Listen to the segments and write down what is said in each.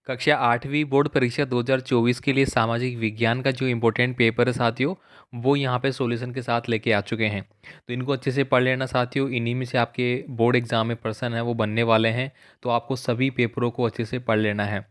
कक्षा 8वीं बोर्ड परीक्षा 2024 के लिए सामाजिक विज्ञान का जो इम्पोर्टेंट पेपर है साथियों, वो यहाँ पे सॉल्यूशन के साथ लेके आ चुके हैं। तो इनको अच्छे से पढ़ लेना साथियों, इन्हीं में से आपके बोर्ड एग्जाम में प्रश्न है वो बनने वाले हैं। तो आपको सभी पेपरों को अच्छे से पढ़ लेना है।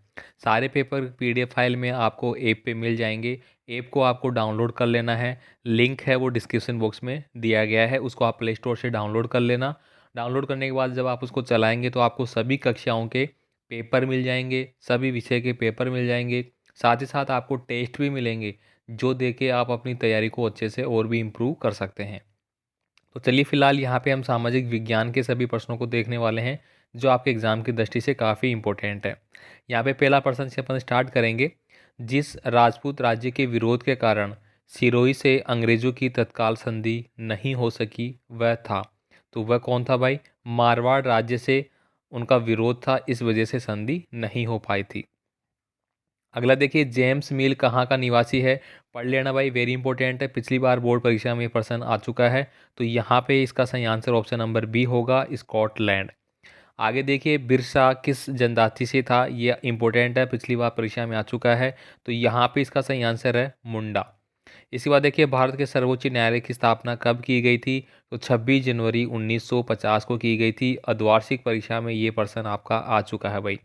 सारे पेपर पीडीएफ फाइल में आपको ऐप पे मिल जाएंगे। ऐप को आपको डाउनलोड कर लेना है। लिंक है वो डिस्क्रिप्शन बॉक्स में दिया गया है, उसको आप प्ले स्टोर से डाउनलोड कर लेना। डाउनलोड करने के बाद जब आप उसको चलाएंगे तो आपको सभी कक्षाओं के पेपर मिल जाएंगे, सभी विषय के पेपर मिल जाएंगे। साथ ही साथ आपको टेस्ट भी मिलेंगे, जो दे के आप अपनी तैयारी को अच्छे से और भी इम्प्रूव कर सकते हैं। तो चलिए फिलहाल यहाँ पे हम सामाजिक विज्ञान के सभी प्रश्नों को देखने वाले हैं, जो आपके एग्जाम की दृष्टि से काफ़ी इंपॉर्टेंट है। यहाँ पे पहला प्रश्न से अपन स्टार्ट करेंगे। जिस राजपूत राज्य के विरोध के कारण सिरोही से अंग्रेजों की तत्काल संधि नहीं हो सकी वह था, तो वह कौन था भाई? मारवाड़ राज्य से उनका विरोध था, इस वजह से संधि नहीं हो पाई थी। अगला देखिए, जेम्स मिल कहाँ का निवासी है? पढ़ लेना भाई, वेरी इंपॉर्टेंट है, पिछली बार बोर्ड परीक्षा में प्रश्न आ चुका है। तो यहाँ पे इसका सही आंसर ऑप्शन नंबर बी होगा, स्कॉटलैंड। आगे देखिए, बिरसा किस जनजाति से था? ये इंपॉर्टेंट है, पिछली बार परीक्षा में आ चुका है। तो यहाँ पे इसका सही आंसर है मुंडा। इसके बाद देखिए, भारत के सर्वोच्च न्यायालय की स्थापना कब की गई थी? तो 26 जनवरी 1950 को की गई थी। अर्धवार्षिक परीक्षा में ये प्रश्न आपका आ चुका है भाई।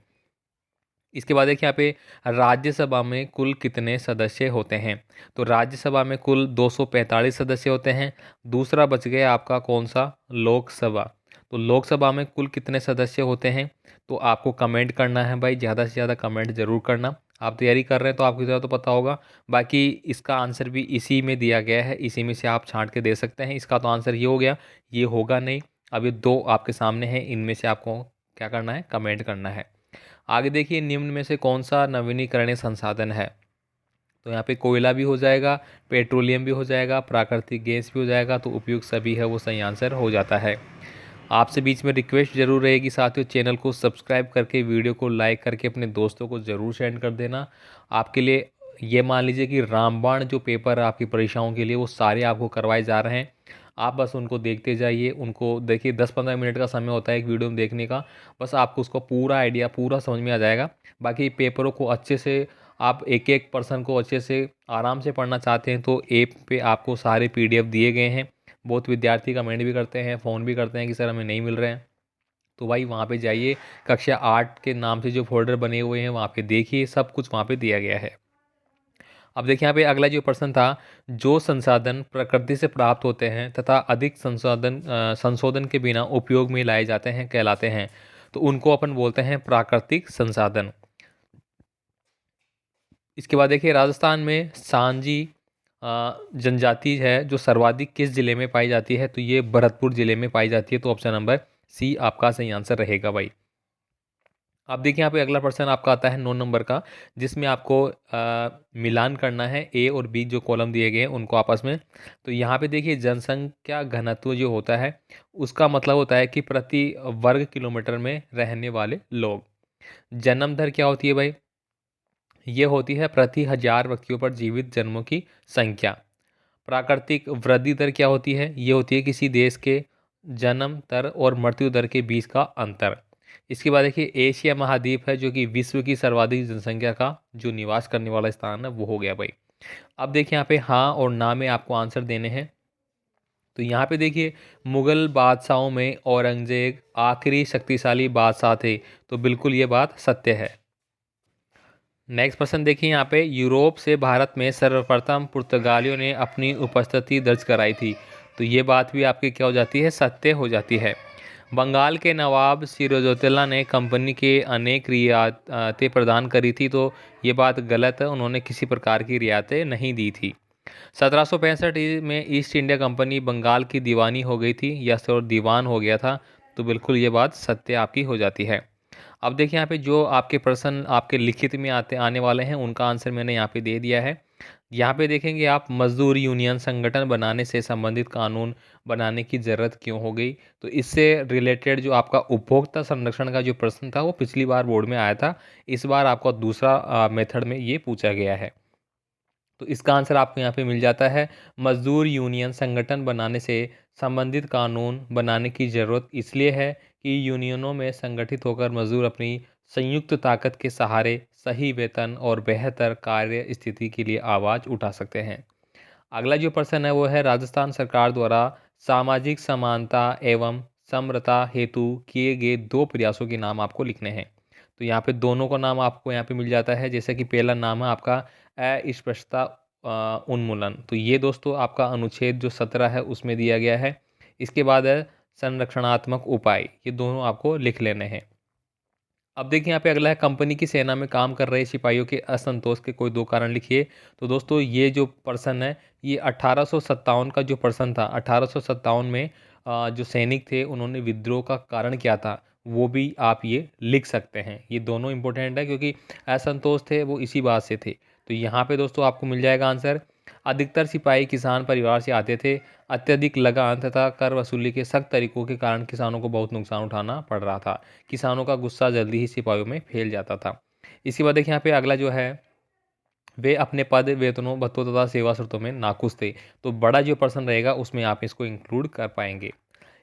इसके बाद देखिए, यहाँ पे राज्यसभा में कुल कितने सदस्य होते हैं? तो राज्यसभा में कुल 245 सदस्य होते हैं। दूसरा बच गया आपका कौन सा? लोकसभा। तो लोकसभा में कुल कितने सदस्य होते हैं? तो आपको कमेंट करना है भाई, ज़्यादा से ज़्यादा कमेंट जरूर करना। आप तैयारी कर रहे हैं तो आपको ज़्यादा तो पता होगा। बाकी इसका आंसर भी इसी में दिया गया है, इसी में से आप छांट के दे सकते हैं। इसका तो आंसर ये हो गया, ये होगा नहीं। अब ये दो आपके सामने हैं, इनमें से आपको क्या करना है? कमेंट करना है। आगे देखिए, निम्न में से कौन सा नवीनीकरणीय संसाधन है? तो यहाँ पे कोयला भी हो जाएगा, पेट्रोलियम भी हो जाएगा, प्राकृतिक गैस भी हो जाएगा। तो उपयुक्त सभी है वो सही आंसर हो जाता है। आपसे बीच में रिक्वेस्ट जरूर रहेगी साथियों, चैनल को सब्सक्राइब करके वीडियो को लाइक करके अपने दोस्तों को ज़रूर सेंड कर देना। आपके लिए ये मान लीजिए कि रामबाण जो पेपर है आपकी परीक्षाओं के लिए, वो सारे आपको करवाए जा रहे हैं। आप बस उनको देखते जाइए, उनको देखिए, 10-15 मिनट का समय होता है एक वीडियो में देखने का। बस आपको उसका पूरा आइडिया पूरा समझ में आ जाएगा। बाकी पेपरों को अच्छे से आप एक एक पर्सन को अच्छे से आराम से पढ़ना चाहते हैं तो ऐप पे आपको सारे पीडीएफ दिए गए हैं। बहुत विद्यार्थी कमेंट भी करते हैं, फ़ोन भी करते हैं कि सर हमें नहीं मिल रहे हैं। तो भाई वहाँ पे जाइए, कक्षा 8 के नाम से जो फोल्डर बने हुए हैं वहाँ पे देखिए, सब कुछ वहाँ पे दिया गया है। अब देखिए, यहाँ पे अगला जो प्रश्न था, जो संसाधन प्रकृति से प्राप्त होते हैं तथा अधिक संशोधन के बिना उपयोग में लाए जाते हैं कहलाते हैं। तो उनको अपन बोलते हैं प्राकृतिक संसाधन। इसके बाद देखिए, राजस्थान में सांजी जनजाति है जो सर्वाधिक किस जिले में पाई जाती है? तो ये भरतपुर जिले में पाई जाती है। तो ऑप्शन नंबर सी आपका सही आंसर रहेगा भाई। अब देखिए, यहाँ पे अगला प्रश्न आपका आता है 9 नंबर का, जिसमें आपको मिलान करना है ए और बी जो कॉलम दिए गए हैं उनको आपस में। तो यहाँ पे देखिए, जनसंख्या घनत्व जो होता है उसका मतलब होता है कि प्रति वर्ग किलोमीटर में रहने वाले लोग। जन्म दर क्या होती है भाई? ये होती है प्रति हजार व्यक्तियों पर जीवित जन्मों की संख्या। प्राकृतिक वृद्धि दर क्या होती है? ये होती है किसी देश के जन्म दर और मृत्यु दर के बीच का अंतर। इसके बाद देखिए, एशिया महाद्वीप है जो कि विश्व की सर्वाधिक जनसंख्या का जो निवास करने वाला स्थान है वो हो गया भाई। अब देखिए, यहाँ पे हाँ और ना में आपको आंसर देने हैं। तो यहाँ पे देखिए, मुगल बादशाहों में औरंगजेब आखिरी शक्तिशाली बादशाह थे। तो बिल्कुल ये बात सत्य है। नेक्स्ट प्रश्न देखिए, यहाँ पे यूरोप से भारत में सर्वप्रथम पुर्तगालियों ने अपनी उपस्थिति दर्ज कराई थी। तो ये बात भी आपकी क्या हो जाती है? सत्य हो जाती है। बंगाल के नवाब सिराजुद्दौला ने कंपनी के अनेक रियायतें प्रदान करी थी। तो ये बात गलत है, उन्होंने किसी प्रकार की रियायतें नहीं दी थी। 1765 में ईस्ट इंडिया कंपनी बंगाल की दीवानी हो गई थी, या फिर दीवान हो गया था। तो बिल्कुल ये बात सत्य आपकी हो जाती है। अब देखिए, यहाँ पे जो आपके प्रश्न आपके लिखित में आने वाले हैं उनका आंसर मैंने यहाँ पे दे दिया है। यहाँ पे देखेंगे आप, मजदूर यूनियन संगठन बनाने से संबंधित कानून बनाने की जरूरत क्यों हो गई? तो इससे रिलेटेड जो आपका उपभोक्ता संरक्षण का जो प्रश्न था वो पिछली बार बोर्ड में आया था। इस बार आपका दूसरा मेथड में ये पूछा गया है। तो इसका आंसर आपको यहाँ पे मिल जाता है, मजदूर यूनियन संगठन बनाने से संबंधित कानून बनाने की ज़रूरत इसलिए है कि यूनियनों में संगठित होकर मजदूर अपनी संयुक्त ताकत के सहारे सही वेतन और बेहतर कार्य स्थिति के लिए आवाज़ उठा सकते हैं। अगला जो पर्सन है वो है राजस्थान सरकार द्वारा सामाजिक समानता एवं समरता हेतु किए गए 2 प्रयासों के नाम आपको लिखने हैं। तो यहाँ पे दोनों का नाम आपको यहाँ पे मिल जाता है। जैसे कि पहला नाम है आपका अस्पृश्यता उन्मूलन। तो ये दोस्तों आपका अनुच्छेद जो 17 है उसमें दिया गया है। इसके बाद है संरक्षणात्मक उपाय, ये दोनों आपको लिख लेने हैं। अब देखिए यहाँ पे अगला है कंपनी की सेना में काम कर रहे सिपाहियों के असंतोष के कोई 2 कारण लिखिए। तो दोस्तों ये जो पर्सन है ये 1857 का जो पर्सन था, 1857 में जो सैनिक थे उन्होंने विद्रोह का कारण क्या था वो भी आप ये लिख सकते हैं। ये दोनों इंपॉर्टेंट है क्योंकि असंतोष थे वो इसी बात से थे। तो यहाँ पे दोस्तों आपको मिल जाएगा आंसर। अधिकतर सिपाही किसान परिवार से आते थे। अत्यधिक लगान तथा कर वसूली के सख्त तरीकों के कारण किसानों को बहुत नुकसान उठाना पड़ रहा था। किसानों का गुस्सा जल्दी ही सिपाहियों में फैल जाता था। इसके बाद देखिए यहाँ पे अगला जो है वे अपने पद वेतनों भत्तों तथा सेवा शर्तों में नाखुश थे। तो बड़ा जो पर्सन रहेगा उसमें आप इसको इंक्लूड कर पाएंगे।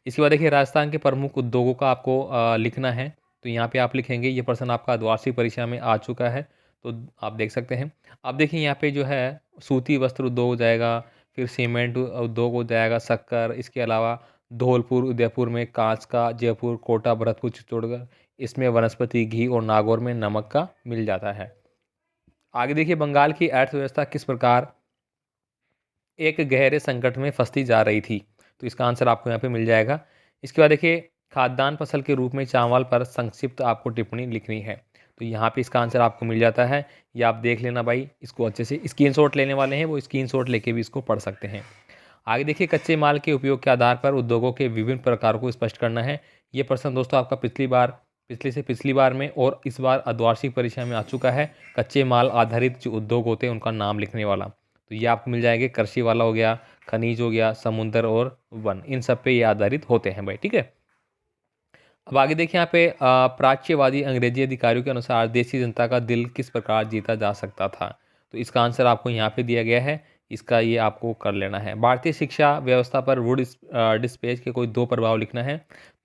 इसके बाद देखिए राजस्थान के प्रमुख उद्योगों का आपको लिखना है। तो यहाँ पे आप लिखेंगे ये पर्सन आपका द्वार्षिक परीक्षा में आ चुका है। तो आप देख सकते हैं। अब देखिए यहाँ पे जो है सूती वस्त्र उद्योग हो जाएगा, फिर सीमेंट उद्योग हो जाएगा, शक्कर, इसके अलावा धौलपुर उदयपुर में कांच का, जयपुर कोटा भरतपुर चित्तौड़गढ़ इसमें वनस्पति घी और नागौर में नमक का मिल जाता है। आगे देखिए बंगाल की अर्थव्यवस्था किस प्रकार एक गहरे संकट में फंसती जा रही थी। तो इसका आंसर आपको यहाँ पे मिल जाएगा। इसके बाद देखिए खाद्यान्न फसल के रूप में चावल पर संक्षिप्त आपको टिप्पणी लिखनी है। तो यहाँ पे इसका आंसर आपको मिल जाता है। ये आप देख लेना भाई, इसको अच्छे से स्क्रीनशॉट लेने वाले हैं वो स्क्रीनशॉट लेके भी इसको पढ़ सकते हैं। आगे देखिए कच्चे माल के उपयोग के आधार पर उद्योगों के विभिन्न प्रकारों को स्पष्ट करना है। ये प्रश्न दोस्तों आपका पिछली बार में और इस बार अर्धवार्षिक परीक्षा में आ चुका है। कच्चे माल आधारित जो उद्योग होते हैं उनका नाम लिखने वाला। तो ये आपको मिल जाएंगे, कृषि वाला हो गया, खनिज हो गया, समुद्र और वन, इन सब पे ये आधारित होते हैं भाई, ठीक है। अब आगे देखिए यहाँ पे प्राच्यवादी अंग्रेजी अधिकारियों के अनुसार देशी जनता का दिल किस प्रकार जीता जा सकता था। तो इसका आंसर आपको यहाँ पे दिया गया है। इसका ये आपको कर लेना है। भारतीय शिक्षा व्यवस्था पर वुड डिस्पेच के कोई 2 प्रभाव लिखना है।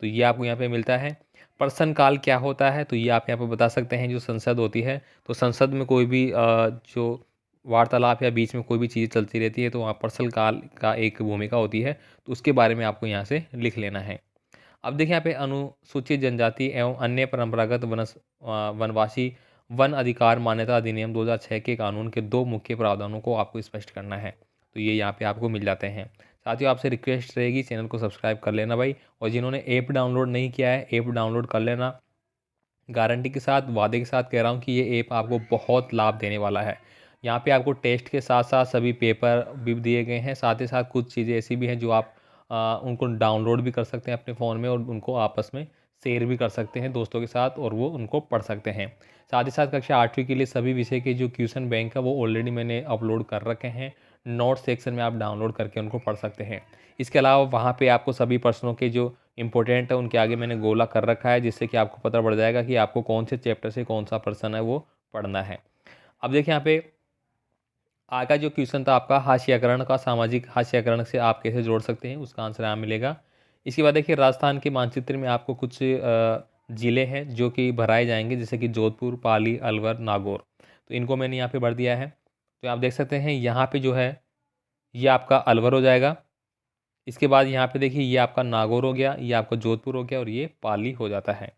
तो ये आपको यहाँ पे मिलता है। प्रश्न काल क्या होता है, तो ये आप यहाँ पे बता सकते हैं। जो संसद होती है, तो संसद में कोई भी जो वार्तालाप या बीच में कोई भी चीज़ चलती रहती है तो वहाँ प्रश्न काल का एक भूमिका होती है। तो उसके बारे में आपको यहाँ से लिख लेना है। अब देखिए यहाँ पे अनुसूचित जनजाति एवं अन्य परंपरागत वनवासी वन अधिकार मान्यता अधिनियम 2006 के कानून के 2 मुख्य प्रावधानों को आपको स्पष्ट करना है। तो ये यहाँ पे आपको मिल जाते हैं। साथियों आपसे रिक्वेस्ट रहेगी चैनल को सब्सक्राइब कर लेना भाई, और जिन्होंने ऐप डाउनलोड नहीं किया है ऐप डाउनलोड कर लेना। गारंटी के साथ, वादे के साथ कह रहा हूँ कि ये ऐप आपको बहुत लाभ देने वाला है। यहाँ पे आपको टेस्ट के साथ साथ सभी पेपर भी दिए गए हैं। साथ ही साथ कुछ चीज़ें ऐसी भी हैं जो आप उनको डाउनलोड भी कर सकते हैं अपने फ़ोन में और उनको आपस में शेयर भी कर सकते हैं दोस्तों के साथ, और वो उनको पढ़ सकते हैं। साथ ही साथ कक्षा 8वीं के लिए सभी विषय के जो क्वेश्चन बैंक है वो ऑलरेडी मैंने अपलोड कर रखे हैं। नोट सेक्शन में आप डाउनलोड करके उनको पढ़ सकते हैं। इसके अलावा वहाँ पे आपको सभी प्रश्नों के जो इंपॉर्टेंट है उनके आगे मैंने गोला कर रखा है, जिससे कि आपको पता पड़ जाएगा कि आपको कौन से चैप्टर से कौन सा प्रश्न है वो पढ़ना है। अब देखिए यहाँ पे आगे जो क्वेश्चन था आपका हाशियाकरण का, सामाजिक हाशियाकरण से आप कैसे जोड़ सकते हैं, उसका आंसर यहाँ मिलेगा। इसके बाद देखिए राजस्थान के मानचित्र में आपको कुछ ज़िले हैं जो कि भराए जाएंगे, जैसे कि जोधपुर, पाली, अलवर, नागौर। तो इनको मैंने यहाँ पे भर दिया है। तो आप देख सकते हैं यहाँ पे जो है ये आपका अलवर हो जाएगा। इसके बाद यहाँ पे देखिए ये आपका नागौर हो गया, ये आपका जोधपुर हो गया और ये पाली हो जाता है।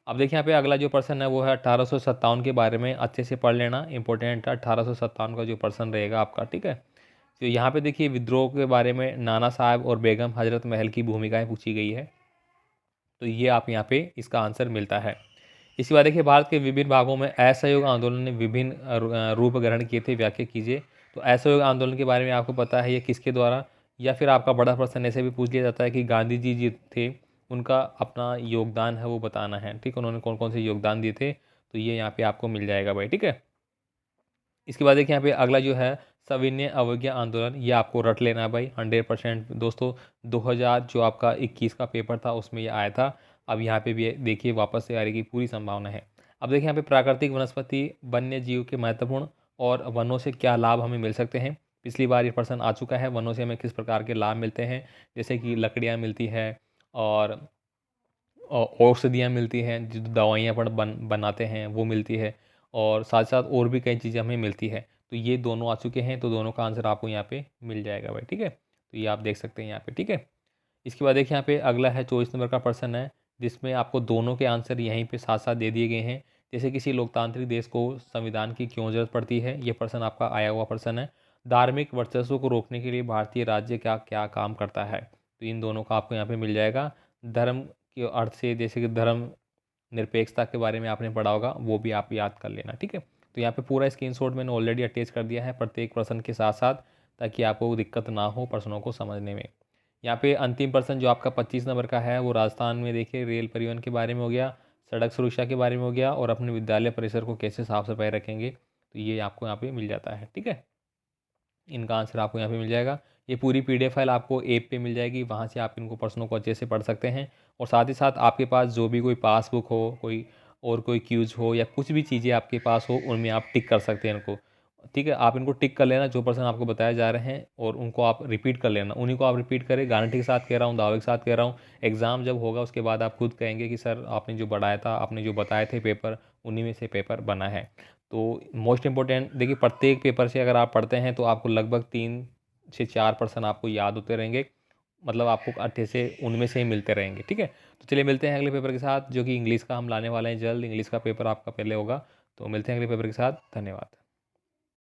अब देखिए यहाँ पे अगला जो पर्सन है वो है 1857 के बारे में अच्छे से पढ़ लेना, इंपॉर्टेंट है 1857 का जो पर्सन रहेगा आपका, ठीक है। तो यहाँ पे देखिए विद्रोह के बारे में नाना साहब और बेगम हजरत महल की भूमिकाएं पूछी गई है। तो ये आप यहाँ पे इसका आंसर मिलता है। इसके बाद देखिए भारत के विभिन्न भागों में असहयोग आंदोलन ने विभिन्न रूप ग्रहण किए थे, व्याख्या कीजिए। तो असहयोग आंदोलन के बारे में आपको पता है ये किसके द्वारा, या फिर आपका बड़ा प्रश्न ऐसे भी पूछ लिया जाता है कि गांधी जी जी थे उनका अपना योगदान है वो बताना है, ठीक है, उन्होंने कौन कौन से योगदान दिए थे। तो ये यहाँ पे आपको मिल जाएगा भाई, ठीक है। इसके बाद देखिए यहाँ पे अगला जो है सविनय अवज्ञा आंदोलन, ये आपको रट लेना है भाई 100% दोस्तों। 2000 जो आपका 21 का पेपर था उसमें ये आया था। अब यहाँ पे भी देखिए वापस से आने की पूरी संभावना है। अब देखिए यहाँ पे प्राकृतिक वनस्पति वन्य जीव के महत्वपूर्ण और वनों से क्या लाभ हमें मिल सकते हैं। पिछली बार ये प्रश्न आ चुका है, वनों से हमें किस प्रकार के लाभ मिलते हैं, जैसे कि लकड़ियाँ मिलती है और औषधियाँ मिलती हैं, जो दवाइयाँ बनाते हैं वो मिलती है, और साथ साथ और भी कई चीज़ें हमें मिलती है। तो ये दोनों आ चुके हैं, तो दोनों का आंसर आपको यहाँ पे मिल जाएगा भाई, ठीक है। तो ये आप देख सकते हैं यहाँ पे, ठीक है। इसके बाद देखिए यहाँ पे अगला है 24 नंबर का प्रश्न है, जिसमें आपको दोनों के आंसर यहीं पे साथ साथ दे दिए गए हैं। जैसे किसी लोकतांत्रिक देश को संविधान की क्यों जरूरत पड़ती है, ये प्रश्न आपका आया हुआ प्रश्न है। धार्मिक वर्चस्व को रोकने के लिए भारतीय राज्य क्या क्या काम करता है, तो इन दोनों का आपको यहाँ पे मिल जाएगा। धर्म के अर्थ से, जैसे कि धर्म निरपेक्षता के बारे में आपने पढ़ा होगा, वो भी आप याद कर लेना, ठीक है। तो यहाँ पे पूरा स्क्रीनशॉट मैंने ऑलरेडी अटैच कर दिया है प्रत्येक प्रश्न के साथ साथ, ताकि आपको दिक्कत ना हो प्रश्नों को समझने में। यहाँ पे अंतिम प्रश्न जो आपका 25 नंबर का है, वो राजस्थान में देखिए रेल परिवहन के बारे में हो गया, सड़क सुरक्षा के बारे में हो गया, और अपने विद्यालय परिसर को कैसे साफ सफाई रखेंगे, तो ये आपको यहाँ पे मिल जाता है, ठीक है। इनका आंसर आपको यहाँ पे मिल जाएगा। ये पूरी पीडीएफ फाइल आपको ऐप पे मिल जाएगी, वहाँ से आप इनको प्रश्नों को अच्छे से पढ़ सकते हैं। और साथ ही साथ आपके पास जो भी कोई पासबुक हो, कोई और कोई क्यूज हो, या कुछ भी चीज़ें आपके पास हो, उनमें आप टिक कर सकते हैं इनको, ठीक है। आप इनको टिक कर लेना, जो प्रश्न आपको बताए जा रहे हैं, और उनको आप रिपीट कर लेना, उन्हीं को आप रिपीट करें। गारंटी के साथ कह रहा हूँ, दावे के साथ कह रहा हूँ, एग्ज़ाम जब होगा उसके बाद आप खुद कहेंगे कि सर आपने जो बढ़ाया था, आपने जो बताए थे पेपर, उन्हीं में से पेपर बना है। तो मोस्ट इम्पोर्टेंट देखिए, प्रत्येक पेपर से अगर आप पढ़ते हैं तो आपको लगभग 3 से 4% आपको याद होते रहेंगे, मतलब आपको अच्छे से उनमें से ही मिलते रहेंगे, ठीक है। तो चलिए मिलते हैं अगले पेपर के साथ, जो कि इंग्लिश का हम लाने वाले हैं जल्द। इंग्लिश का पेपर आपका पहले होगा, तो मिलते हैं अगले पेपर के साथ। धन्यवाद।